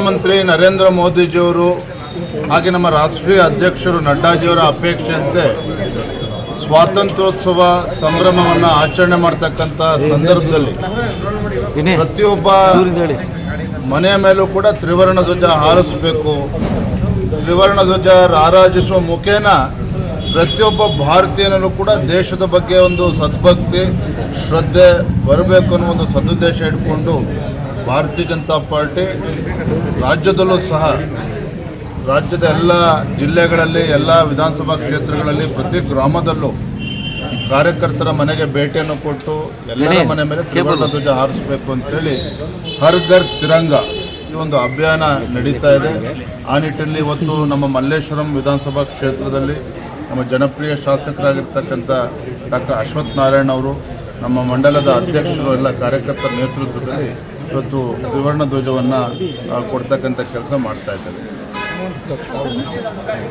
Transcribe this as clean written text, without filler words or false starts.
ಪ್ರಧಾನಮಂತ್ರಿ ನರೇಂದ್ರ ಮೋದಿಜಿಯವರು ಹಾಗೆ ನಮ್ಮ ರಾಷ್ಟ್ರೀಯ ಅಧ್ಯಕ್ಷರು ನಡ್ಡಾಜಿಯವರ ಅಪೇಕ್ಷೆಯಂತೆ ಸ್ವಾತಂತ್ರ್ಯೋತ್ಸವ ಸಂಭ್ರಮವನ್ನು ಆಚರಣೆ ಮಾಡ್ತಕ್ಕಂಥ ಸಂದರ್ಭದಲ್ಲಿ ಪ್ರತಿಯೊಬ್ಬ ಮನೆಯ ಮೇಲೂ ಕೂಡ ತ್ರಿವರ್ಣ ಧ್ವಜ ಹಾರಿಸಬೇಕು. ತ್ರಿವರ್ಣ ಧ್ವಜ ರಾರಾಜಿಸುವ ಮುಖೇನ ಪ್ರತಿಯೊಬ್ಬ ಭಾರತೀಯನಲ್ಲೂ ಕೂಡ ದೇಶದ ಬಗ್ಗೆ ಒಂದು ಸದ್ಭಕ್ತಿ ಶ್ರದ್ಧೆ ಬರಬೇಕು ಅನ್ನೋ ಒಂದು ಸದುದ್ದೇಶ ಇಟ್ಕೊಂಡು ಭಾರತೀಯ ಜನತಾ ಪಾರ್ಟಿ ರಾಜ್ಯದಲ್ಲೂ ಸಹ ರಾಜ್ಯದ ಎಲ್ಲ ಜಿಲ್ಲೆಗಳಲ್ಲಿ ಎಲ್ಲ ವಿಧಾನಸಭಾ ಕ್ಷೇತ್ರಗಳಲ್ಲಿ ಪ್ರತಿ ಗ್ರಾಮದಲ್ಲೂ ಕಾರ್ಯಕರ್ತರ ಮನೆಗೆ ಭೇಟಿಯನ್ನು ಕೊಟ್ಟು ಎಲ್ಲರ ಮನೆ ಮೇಲೆ ತ್ರಿವರ್ಣ ಧ್ವಜ ಹಾರಿಸಬೇಕು ಅಂತೇಳಿ ಹರ್ ಘರ್ ತಿರಂಗ ಈ ಒಂದು ಅಭಿಯಾನ ನಡೀತಾ ಇದೆ. ಆ ನಿಟ್ಟಿನಲ್ಲಿ ಇವತ್ತು ನಮ್ಮ ಮಲ್ಲೇಶ್ವರಂ ವಿಧಾನಸಭಾ ಕ್ಷೇತ್ರದಲ್ಲಿ ನಮ್ಮ ಜನಪ್ರಿಯ ಶಾಸಕರಾಗಿರ್ತಕ್ಕಂಥ ಡಾಕ್ಟರ್ ಅಶ್ವಥ್ ನಾರಾಯಣ್ ಅವರು ನಮ್ಮ ಮಂಡಲದ ಅಧ್ಯಕ್ಷರು ಎಲ್ಲ ಕಾರ್ಯಕರ್ತರ ನೇತೃತ್ವದಲ್ಲಿ ಇವತ್ತು ತ್ರಿವರ್ಣ ಧ್ವಜವನ್ನು ಕೊಡ್ತಕ್ಕಂಥ ಕೆಲಸ ಮಾಡ್ತಾ ಇದ್ದಾರೆ.